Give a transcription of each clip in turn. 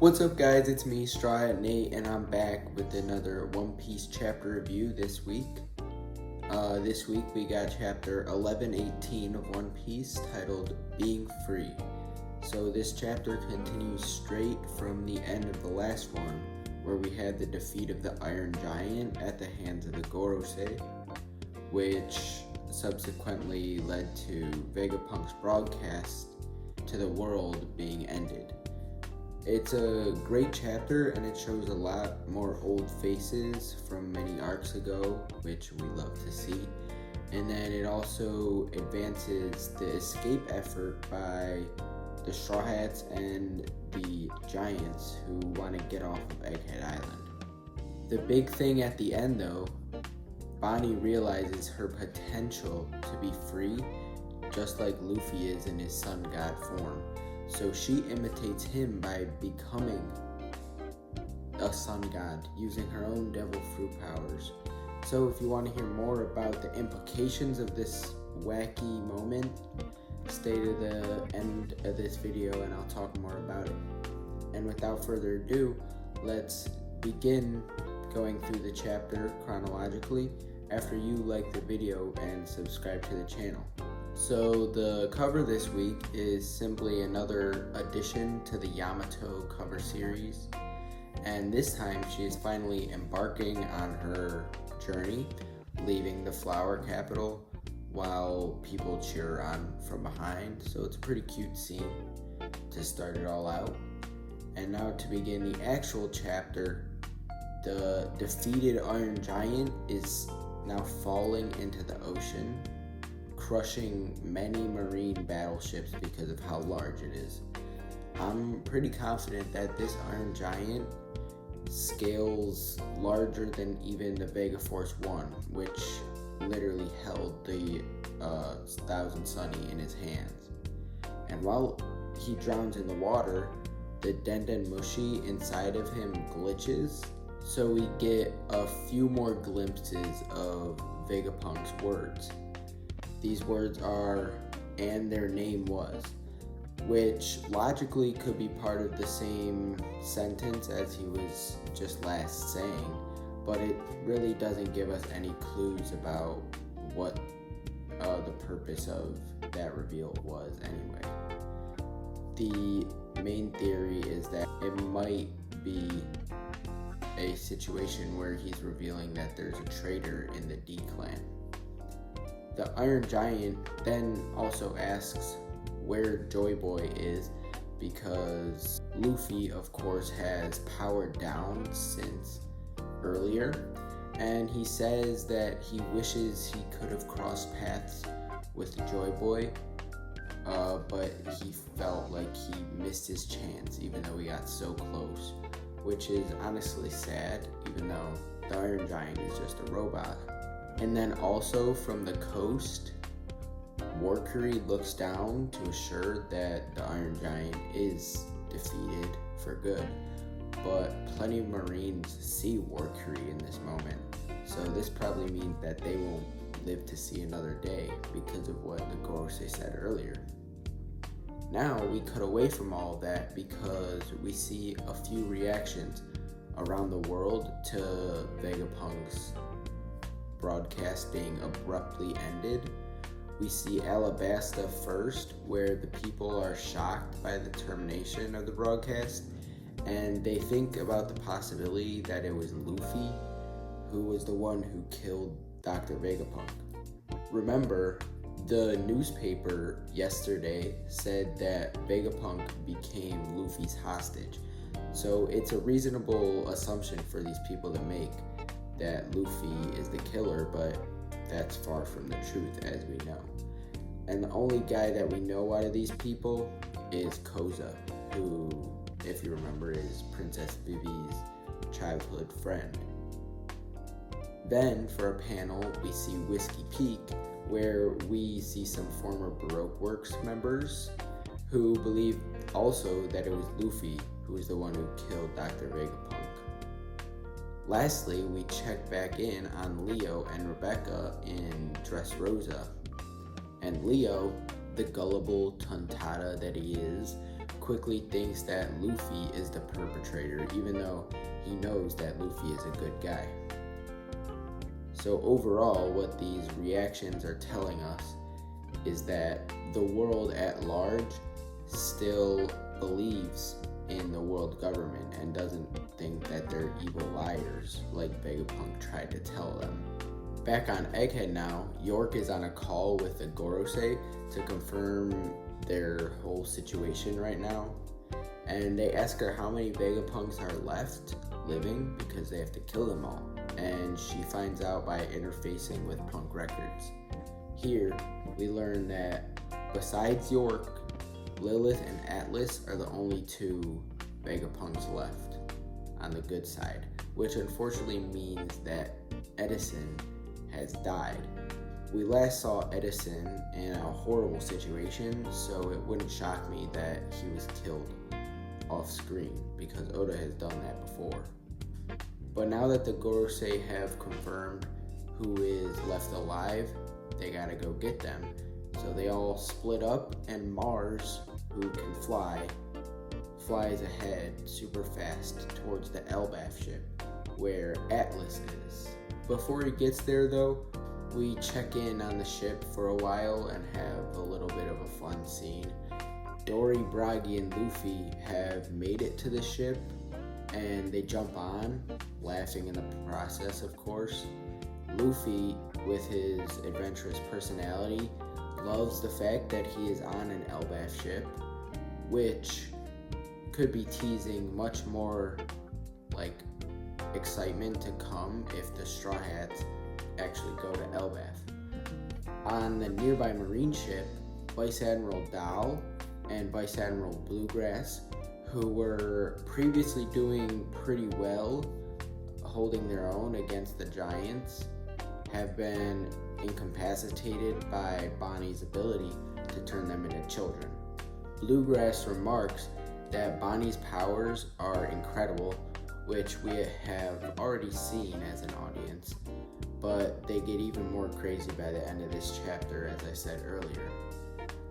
What's up guys, it's me, Straw Hat Nate, and I'm back with another One Piece chapter review this week. This week we got chapter 1118 of One Piece titled Being Free. So this chapter continues straight from the end of the last one, where we had the defeat of the Iron Giant at the hands of the Gorosei, which subsequently led to Vegapunk's broadcast to the world being ended. It's a great chapter and it shows a lot more old faces from many arcs ago, which we love to see. And then it also advances the escape effort by the Straw Hats and the Giants who want to get off of Egghead Island. The big thing at the end though, Bonney realizes her potential to be free, just like Luffy is in his sun god form. So she imitates him by becoming a sun god, using her own devil fruit powers. So if you want to hear more about the implications of this wacky moment, stay to the end of this video and I'll talk more about it. And without further ado, let's begin going through the chapter chronologically after you like the video and subscribe to the channel. So the cover this week is simply another addition to the Yamato cover series, and this time she is finally embarking on her journey, leaving the flower capital while people cheer on from behind. So it's a pretty cute scene to start it all out. And now to begin the actual chapter, the defeated Iron Giant is now falling into the ocean, crushing many marine battleships because of how large it is. I'm pretty confident that this Iron Giant scales larger than even the Vega Force 1, which literally held the Thousand Sunny in his hands. And while he drowns in the water, the Denden Mushi inside of him glitches, so we get a few more glimpses of Vegapunk's words. These words are, "and their name was," which logically could be part of the same sentence as he was just last saying, but it really doesn't give us any clues about what the purpose of that reveal was anyway. The main theory is that it might be a situation where he's revealing that there's a traitor in the D clan. The Iron Giant then also asks where Joy Boy is, because Luffy, of course, has powered down since earlier, and he says that he wishes he could have crossed paths with Joy Boy, but he felt like he missed his chance even though he got so close, which is honestly sad, even though the Iron Giant is just a robot. And then also from the coast, Mercury looks down to assure that the Iron Giant is defeated for good. But plenty of Marines see Mercury in this moment, so this probably means that they won't live to see another day because of what the Gorosei said earlier. Now we cut away from all that because we see a few reactions around the world to Vegapunk's broadcast being abruptly ended. We see Alabasta first, where the people are shocked by the termination of the broadcast, and they think about the possibility that it was Luffy who was the one who killed Dr. Vegapunk. Remember, the newspaper yesterday said that Vegapunk became Luffy's hostage, so it's a reasonable assumption for these people to make that Luffy is the killer, but that's far from the truth, as we know. And the only guy that we know out of these people is Koza, who, if you remember, is Princess Vivi's childhood friend. Then, for a panel, we see Whiskey Peak, where we see some former Baroque Works members who believe also that it was Luffy who was the one who killed Dr. Vegapunk. Lastly, we check back in on Leo and Rebecca in Dressrosa. And Leo, the gullible tontata that he is, quickly thinks that Luffy is the perpetrator, even though he knows that Luffy is a good guy. So overall, what these reactions are telling us is that the world at large still believes in the world government and doesn't think that they're evil liars like Vegapunk tried to tell them. Back on Egghead now, York is on a call with the Gorosei to confirm their whole situation right now. And they ask her how many Vegapunks are left living because they have to kill them all. And she finds out by interfacing with Punk Records. Here, we learn that besides York, Lilith and Atlas are the only two Vegapunks left on the good side, which unfortunately means that Edison has died. We last saw Edison in a horrible situation, so it wouldn't shock me that he was killed off screen because Oda has done that before. But now that the Gorosei have confirmed who is left alive, they gotta go get them. So they all split up, and Mars, who can fly, flies ahead super fast towards the Elbaf ship where Atlas is. Before he gets there though, we check in on the ship for a while and have a little bit of a fun scene. Dory, Bragi, and Luffy have made it to the ship and they jump on, laughing in the process of course. Luffy, with his adventurous personality, loves the fact that he is on an Elbaf ship, which could be teasing much more like excitement to come if the Straw Hats actually go to Elbaf. On the nearby marine ship, Vice Admiral Dal and Vice Admiral Bluegrass, who were previously doing pretty well holding their own against the giants, have been incapacitated by Bonnie's ability to turn them into children. Bluegrass remarks that Bonnie's powers are incredible, which we have already seen as an audience, but they get even more crazy by the end of this chapter, as I said earlier.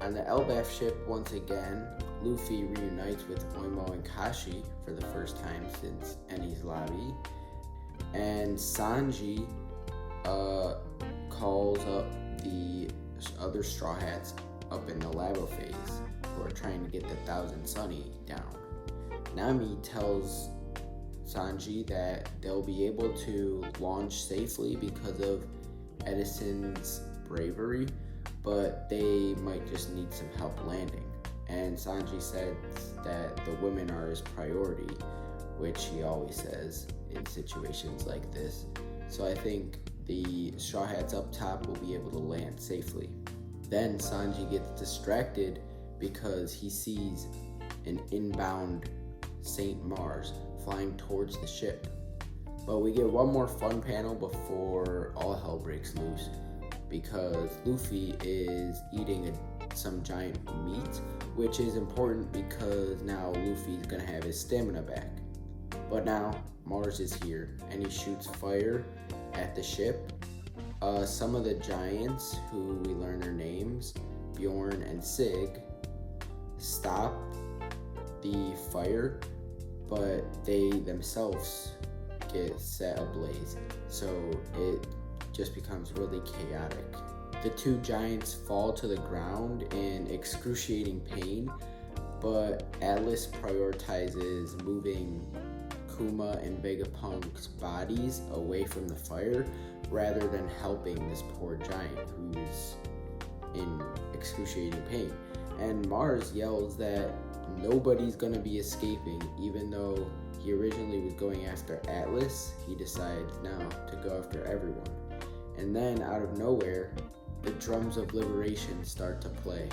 On the Elbaf ship, once again, Luffy reunites with Oimo and Kashi for the first time since Eni's lobby, and Sanji calls up the other Straw Hats up in the Labo phase who are trying to get the Thousand Sunny down. Nami tells Sanji that they'll be able to launch safely because of Edison's bravery, but they might just need some help landing. And Sanji says that the women are his priority, which he always says in situations like this. So I think the Straw Hats up top will be able to land safely. Then Sanji gets distracted because he sees an inbound Saint Mars flying towards the ship. But we get one more fun panel before all hell breaks loose, because Luffy is eating some giant meat, which is important because now Luffy's gonna have his stamina back. But now Mars is here and he shoots fire at the ship. Some of the giants, who we learn their names, Bjorn and Sig, stop the fire, but they themselves get set ablaze, so it just becomes really chaotic. The two giants fall to the ground in excruciating pain, but Atlas prioritizes moving Kuma and Vegapunk's bodies away from the fire rather than helping this poor giant who's in excruciating pain. And Mars yells that nobody's gonna be escaping, even though he originally was going after Atlas. He decides now to go after everyone. And then out of nowhere, the drums of liberation start to play.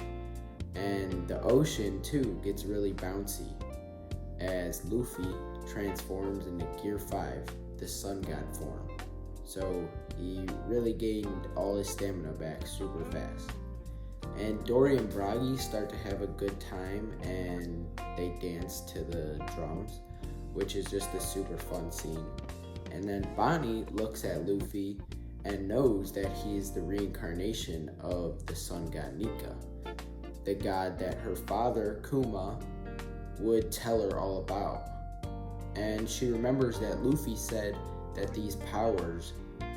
And the ocean too gets really bouncy as Luffy transforms into Gear 5, the Sun God form. So he really gained all his stamina back super fast. And Dory and Bragi start to have a good time and they dance to the drums, which is just a super fun scene. And then Bonnie looks at Luffy and knows that he is the reincarnation of the sun god Nika, the god that her father, Kuma, would tell her all about. And she remembers that Luffy said that these powers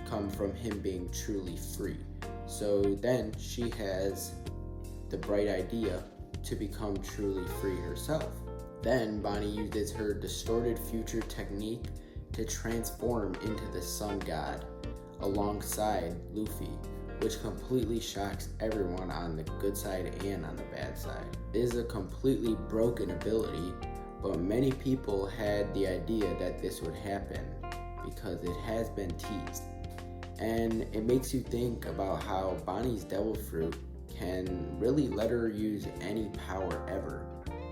come from him being truly free. So then she has the bright idea to become truly free herself. Then Bonney uses her distorted future technique to transform into the sun god alongside Luffy, which completely shocks everyone on the good side and on the bad side. It is a completely broken ability, but many people had the idea that this would happen because it has been teased. And it makes you think about how Bonnie's devil fruit can really let her use any power ever,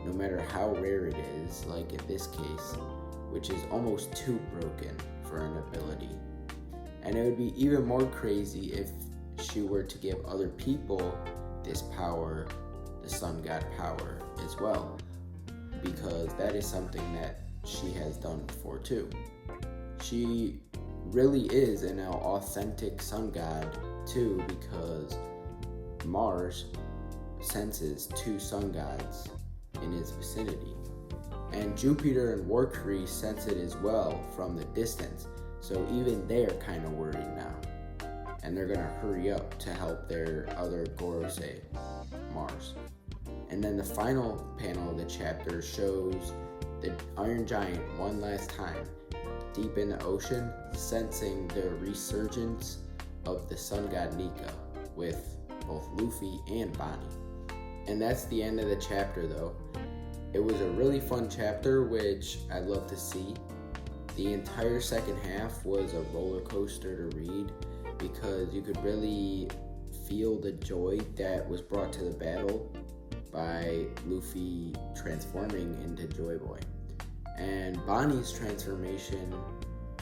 no matter how rare it is, like in this case, which is almost too broken for an ability. And it would be even more crazy if she were to give other people this power, the sun god power as well, because that is something that she has done before too. She really is an authentic sun god too, because Mars senses two sun gods in his vicinity, and Jupiter and Mercury sense it as well from the distance, so even they're kind of worried now, and they're gonna hurry up to help their other Gorosei, Mars. And then the final panel of the chapter shows the Iron Giant one last time, deep in the ocean, sensing the resurgence of the sun god Nika with both Luffy and Bonney. And that's the end of the chapter though. It was a really fun chapter, which I'd love to see. The entire second half was a roller coaster to read because you could really feel the joy that was brought to the battle by Luffy transforming into Joy Boy. And Bonnie's transformation,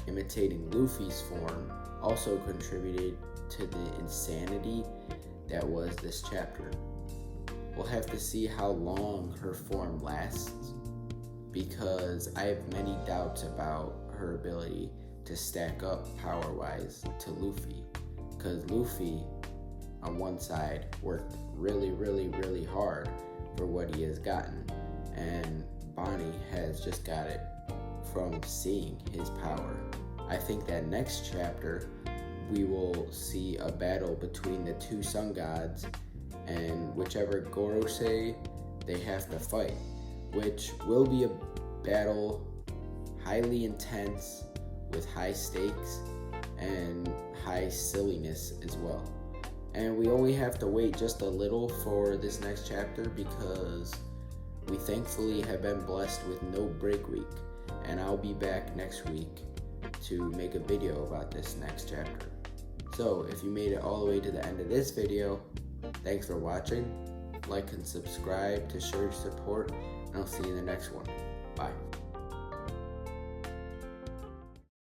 imitating Luffy's form, also contributed to the insanity that was this chapter. We'll have to see how long her form lasts, because I have many doubts about her ability to stack up power-wise to Luffy, because Luffy on one side worked really hard for what he has gotten, and Bonney has just got it from seeing his power. I think that next chapter we will see a battle between the two sun gods and whichever Gorosei they have to fight, which will be a battle highly intense with high stakes and high silliness as well. And we only have to wait just a little for this next chapter because we thankfully have been blessed with no break week, and I'll be back next week to make a video about this next chapter. So if you made it all the way to the end of this video, thanks for watching. Like and subscribe to show your support, and I'll see you in the next one. Bye.